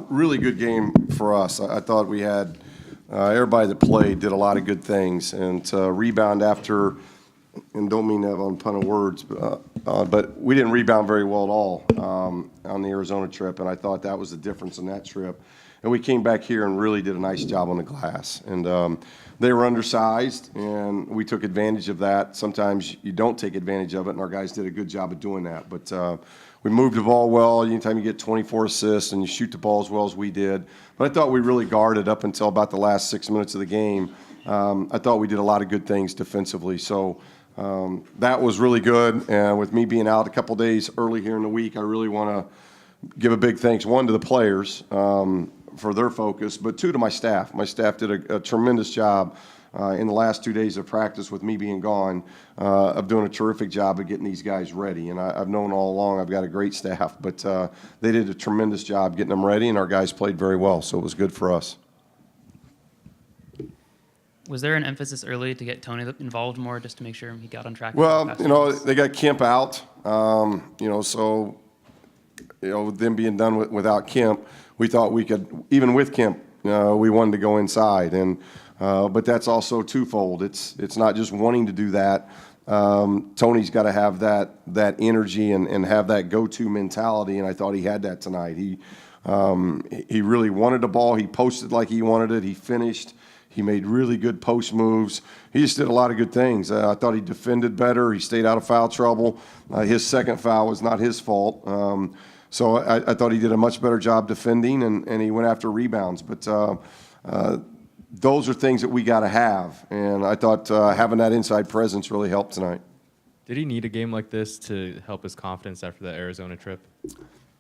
really good game for us. I thought we had everybody that played did a lot of good things, and to rebound after, and don't mean that on pun of words, but we didn't rebound very well at all on the Arizona trip, and I thought that was the difference in that trip. And we came back here and really did a nice job on the glass. And they were undersized, and we took advantage of that. Sometimes you don't take advantage of it, and our guys did a good job of doing that. But we moved the ball well. Anytime you get 24 assists and you shoot the ball as well as we did. But I thought we really guarded up until about the last 6 minutes of the game. I thought we did a lot of good things defensively. So that was really good. And with me being out a couple days early here in the week, I really want to give a big thanks, one, to the players for their focus, but two, to my staff. My staff did a tremendous job in the last 2 days of practice with me being gone of doing a terrific job of getting these guys ready. And I've known all along I've got a great staff, but they did a tremendous job getting them ready, and our guys played very well, so it was good for us. Was there an emphasis early to get Tony involved more just to make sure he got on track? Well, they got Kemp out, so them being done without Kemp, we thought we could, even with Kemp, we wanted to go inside. And but that's also twofold. It's not just wanting to do that. Tony's got to have that energy and have that go-to mentality, and I thought he had that tonight. He really wanted the ball. He posted like he wanted it. He finished. He made really good post moves. He just did a lot of good things. I thought he defended better. He stayed out of foul trouble. His second foul was not his fault. So I thought he did a much better job defending, and he went after rebounds. But those are things that we got to have, and I thought having that inside presence really helped tonight. Did he need a game like this to help his confidence after the Arizona trip?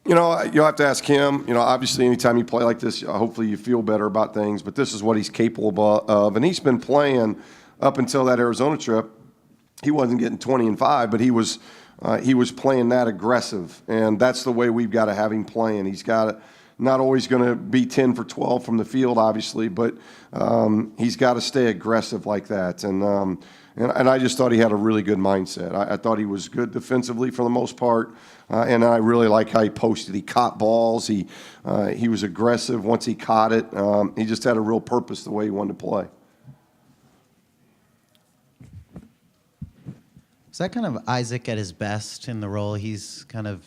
You'll have to ask him. Obviously, anytime you play like this, hopefully you feel better about things. But this is what he's capable of, and he's been playing up until that Arizona trip. He wasn't getting 20 and 5, but he was playing that aggressive, and that's the way we've got to have him playing. He's got not always going to be 10 for 12 from the field, obviously, but he's got to stay aggressive like that. And I just thought he had a really good mindset. I thought he was good defensively for the most part, and I really like how he posted. He caught balls. He was aggressive once he caught it. He just had a real purpose the way he wanted to play. Is that kind of Isaac at his best in the role he's kind of?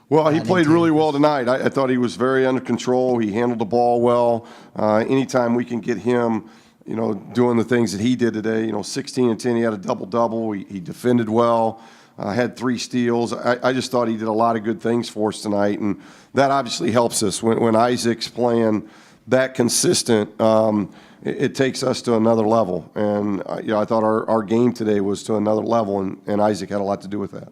Well, he played really well tonight. I thought he was very under control. He handled the ball well. Anytime we can get him, doing the things that he did today, 16 and 10, he had a double-double. He defended well, had 3 steals. I just thought he did a lot of good things for us tonight, and that obviously helps us. When Isaac's playing that consistent, it takes us to another level. And I thought our game today was to another level, and Isaac had a lot to do with that.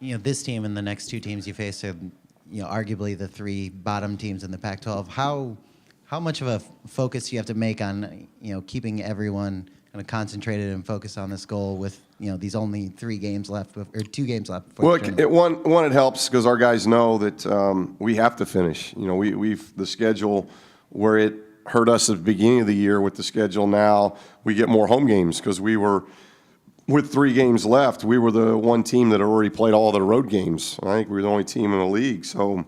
This team and the next 2 teams you face are, arguably the 3 bottom teams in the Pac-12. How much of a focus do you have to make on, keeping everyone kind of concentrated and focused on this goal with, these only 3 games left, or 2 games left? Well, it helps because our guys know that we have to finish. We've the schedule where it hurt us at the beginning of the year with the schedule now, we get more home games because we were – with 3 games left, we were the one team that had already played all the road games. I think we were the only team in the league. So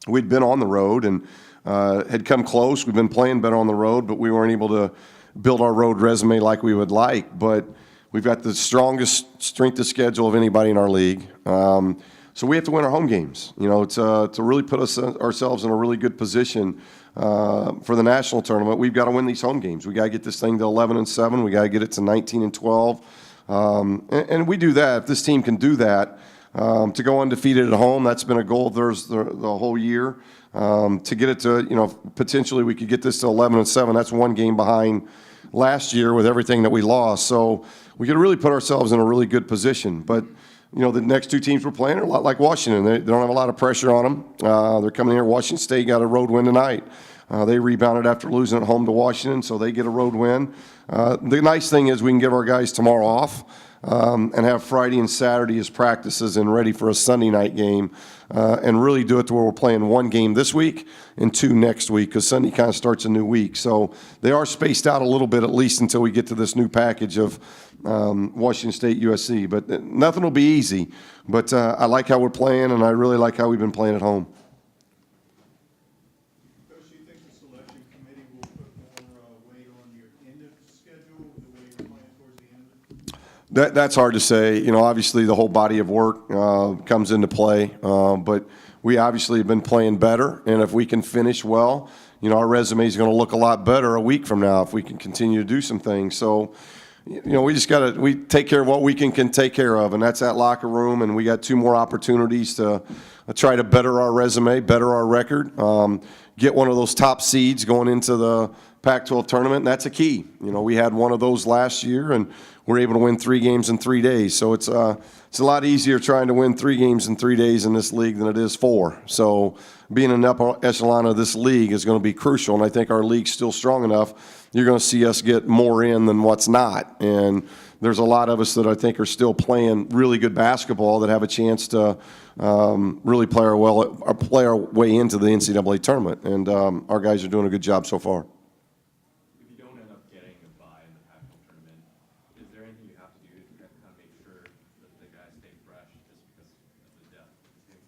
we'd been on the road and had come close. We've been playing better on the road, but we weren't able to build our road resume like we would like. But we've got the strongest strength of schedule of anybody in our league. So we have to win our home games, to really put ourselves in a really good position for the national tournament. We've got to win these home games. We got to get this thing to 11 and 7. We got to get it to 19 and 12. And we do that. If this team can do that, to go undefeated at home, that's been a goal of theirs the whole year. To get it to, potentially we could get this to 11 and 7. That's 1 game behind last year with everything that we lost. So we could really put ourselves in a really good position. But, the next 2 teams we're playing are a lot like Washington. They don't have a lot of pressure on them. They're coming here. Washington State got a road win tonight. They rebounded after losing at home to Washington, so they get a road win. The nice thing is we can give our guys tomorrow off and have Friday and Saturday as practices and ready for a Sunday night game, and really do it to where we're playing 1 game this week and 2 next week, because Sunday kind of starts a new week. So they are spaced out a little bit, at least until we get to this new package of Washington State, USC. But nothing will be easy. But I like how we're playing, and I really like how we've been playing at home. Coach, do you think the selection committee will put more weight on your end of the schedule, the way you're playing towards the end of it? That's hard to say. You know, obviously the whole body of work comes into play, but we obviously have been playing better, and if we can finish well, you know, our resume is going to look a lot better a week from now if we can continue to do some things. So, you know, we just got to take care of what we can take care of, and that's that locker room, and we got 2 more opportunities to try to better our resume, better our record, get one of those top seeds going into the Pac-12 tournament, and that's a key. You know, we had one of those last year, and we're able to win 3 games in 3 days. So it's a lot easier trying to win 3 games in 3 days in this league than it is 4. So being in the upper echelon of this league is going to be crucial, and I think our league's still strong enough. You're going to see us get more in than what's not, and there's a lot of us that I think are still playing really good basketball that have a chance to really play our way into the NCAA tournament, and our guys are doing a good job so far. If you don't end up getting a bye in the Pac-12 tournament, is there anything you have to do to kind of make sure that the guys stay fresh just because of the depth of the team?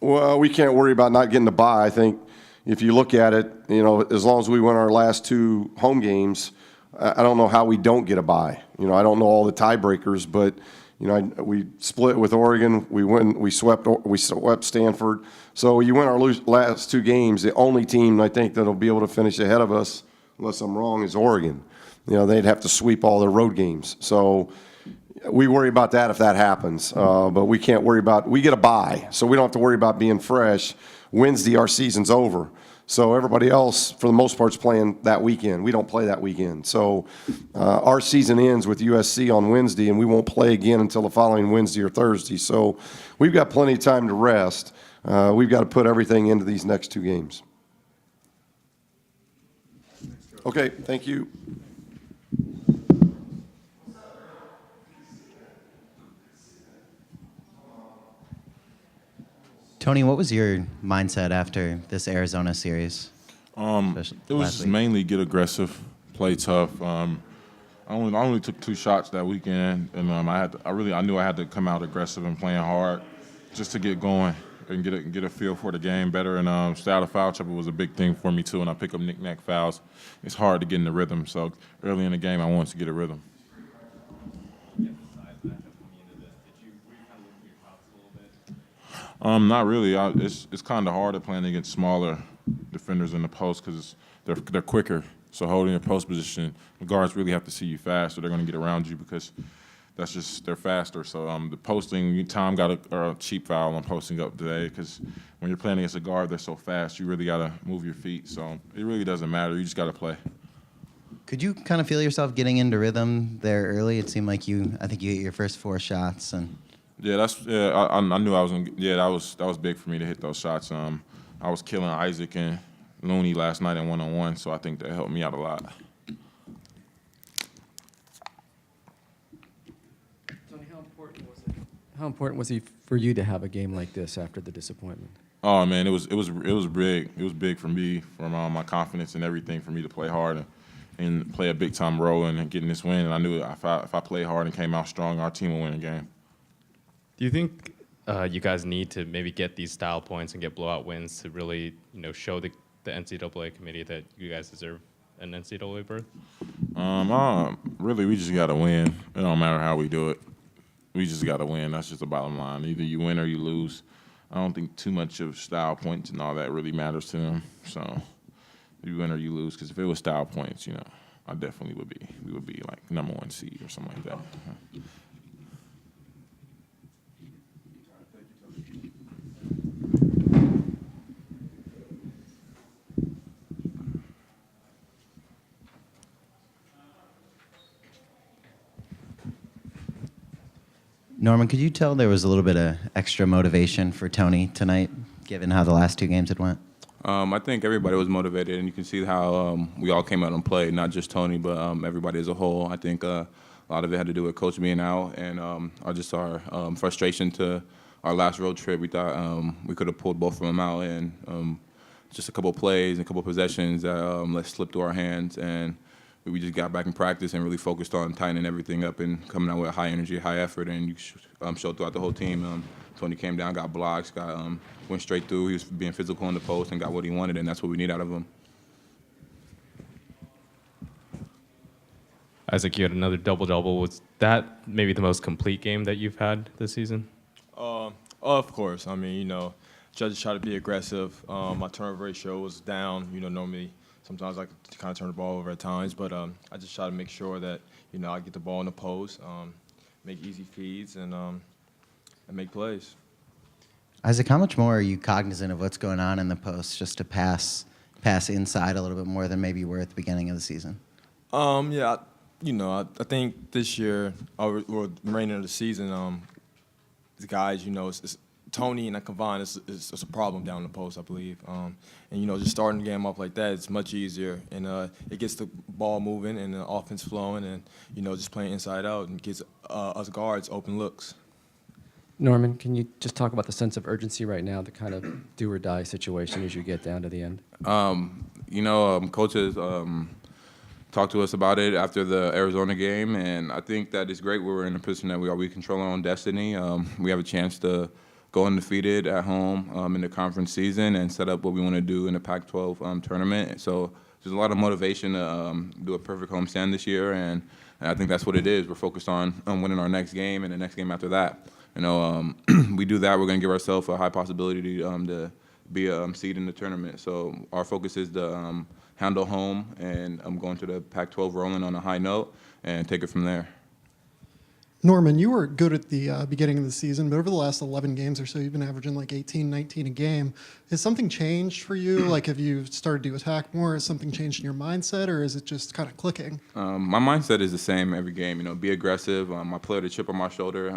Well, we can't worry about not getting the bye. I think if you look at it, you know, as long as we win our last 2 home games, I don't know how we don't get a bye. You know, I don't know all the tiebreakers, but you know, we split with Oregon. We swept Stanford. So you win our last 2 games. The only team I think that'll be able to finish ahead of us, unless I'm wrong, is Oregon. You know, they'd have to sweep all their road games. So we worry about that if that happens. But we can't worry about. We get a bye, so we don't have to worry about being fresh. Wednesday, our season's over. So everybody else, for the most part, is playing that weekend. We don't play that weekend. So our season ends with USC on Wednesday, and we won't play again until the following Wednesday or Thursday. So we've got plenty of time to rest. We've got to put everything into these next 2 games. Okay, thank you. Tony, what was your mindset after this Arizona series? It was just mainly get aggressive, play tough. I only took 2 shots that weekend, and I knew I had to come out aggressive and playing hard, just to get going and get a feel for the game better. And stay out of foul trouble was a big thing for me too. And I pick up knick-knack fouls. It's hard to get in the rhythm. So early in the game, I wanted to get a rhythm. Not really. It's kind of harder playing against smaller defenders in the post because they're quicker. So holding your post position, the guards really have to see you fast, or they're going to get around you because they're faster. So the posting, Tom got a cheap foul on posting up today because when you're playing against a guard, they're so fast. You really got to move your feet. So it really doesn't matter. You just got to play. Could you kind of feel yourself getting into rhythm there early? It seemed like I think you hit your first 4 shots and. Yeah, I knew I was gonna. Yeah, that was big for me to hit those shots. I was killing Isaac and Looney last night in 1-on-1, so I think that helped me out a lot. Tony, how important was it for you to have a game like this after the disappointment? Oh man, it was big. It was big for me, for my confidence and everything, for me to play hard and play a big time role in getting this win. And I knew if I played hard and came out strong, our team would win the game. Do you think you guys need to maybe get these style points and get blowout wins to really, show the NCAA committee that you guys deserve an NCAA berth? Really, we just got to win. It don't matter how we do it. We just got to win. That's just the bottom line. Either you win or you lose. I don't think too much of style points and all that really matters to them. So you win or you lose. Because if it was style points, I definitely would be. We would be like #1 seed or something like that. Norman, could you tell there was a little bit of extra motivation for Tony tonight, given how the last 2 games had went? I think everybody was motivated, and you can see how we all came out and played, not just Tony, but everybody as a whole. I think a lot of it had to do with Coach being out and our frustration to our last road trip. We thought we could have pulled both of them out, and just a couple of plays and a couple of possessions that let slip through our hands, and we just got back in practice and really focused on tightening everything up and coming out with high energy, high effort, and you showed throughout the whole team. Tony came down, got blocks, went straight through. He was being physical in the post and got what he wanted, and that's what we need out of him. Isaac, you had another double-double. Was that maybe the most complete game that you've had this season? Of course. I mean, you know, judges try to be aggressive. My turnover ratio was down. You know, normally sometimes I kind of turn the ball over at times, but I just try to make sure that, you know, I get the ball in the post, make easy feeds, and make plays. Isaac, how much more are you cognizant of what's going on in the post just to pass inside a little bit more than maybe you were at the beginning of the season? Yeah, you know, I think this year, or the remainder of the season, the guys, you know, it's Tony and Kavon is a problem down the post, I believe. And, you know, just starting the game off like that, it's much easier. And it gets the ball moving and the offense flowing and, you know, just playing inside out and gets us guards open looks. Norman, can you just talk about the sense of urgency right now, the kind of do-or-die situation as you get down to the end? You know, coaches talked to us about it after the Arizona game, and I think that it's great. We're in a position that we control our own destiny. We have a chance to go undefeated at home in the conference season and set up what we want to do in the Pac-12 tournament. So there's a lot of motivation to do a perfect homestand this year, and I think that's what it is. We're focused on winning our next game and the next game after that. You know, we do that, we're going to give ourselves a high possibility to be a seed in the tournament. So our focus is to handle home and going to the Pac-12 rolling on a high note and take it from there. Norman, you were good at the beginning of the season, but over the last 11 games or so, you've been averaging like 18, 19 a game. Has something changed for you? Like, have you started to attack more? Has something changed in your mindset, or is it just kind of clicking? My mindset is the same every game. You know, be aggressive. I play with a chip on my shoulder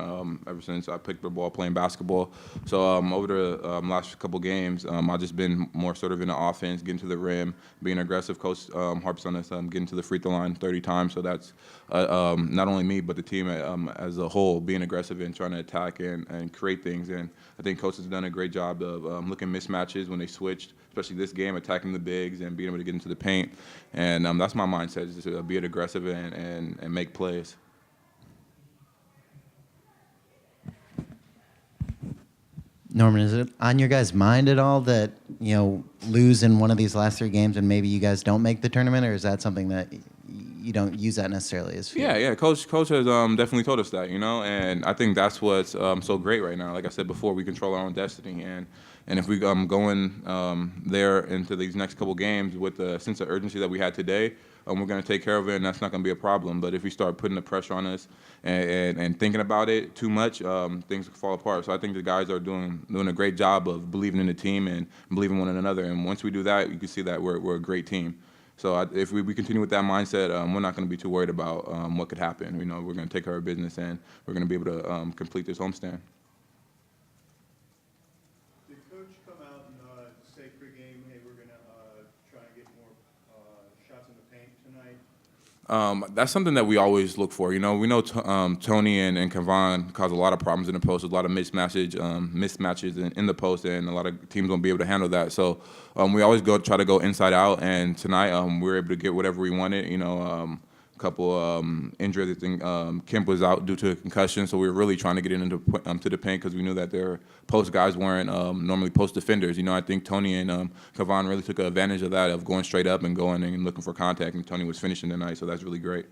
ever since I picked the ball playing basketball. So over the last couple games, I've just been more sort of in the offense, getting to the rim, being aggressive. Coach harps on us getting to the free throw line 30 times. So that's not only me, but the team as a whole, being aggressive and trying to attack and create things. And I think Coach has done a great job of looking mismatches when they switched, especially this game, attacking the bigs and being able to get into the paint. And that's my mindset, is to be aggressive and make plays. Norman, is it on your guys' mind at all that, you know, lose in one of these last 3 games and maybe you guys don't make the tournament, or is that something that you don't use that necessarily as fear? Yeah. Coach has definitely told us that, you know, and I think that's what's so great right now. Like I said before, we control our own destiny, and if we go in there into these next couple games with the sense of urgency that we had today, we're going to take care of it, and that's not going to be a problem. But if we start putting the pressure on us and thinking about it too much, things fall apart. So I think the guys are doing a great job of believing in the team and believing in one another. And once we do that, you can see that we're a great team. So if we continue with that mindset, we're not going to be too worried about what could happen. You know, we're going to take care of business, and we're going to be able to complete this homestand. Did Coach come out and say pregame, hey, we're going to try and get more shots in the paint tonight? That's something that we always look for. You know, we know Tony and Kavon cause a lot of problems in the post, a lot of mismatches in the post, and a lot of teams won't be able to handle that. So we always try to go inside out, and tonight we were able to get whatever we wanted. You know, a couple injuries. I think Kemp was out due to a concussion, so we were really trying to get into to the paint because we knew that their post guys weren't normally post defenders. You know, I think Tony and Kavon really took advantage of that, of going straight up and going and looking for contact, and Tony was finishing tonight, so that's really great.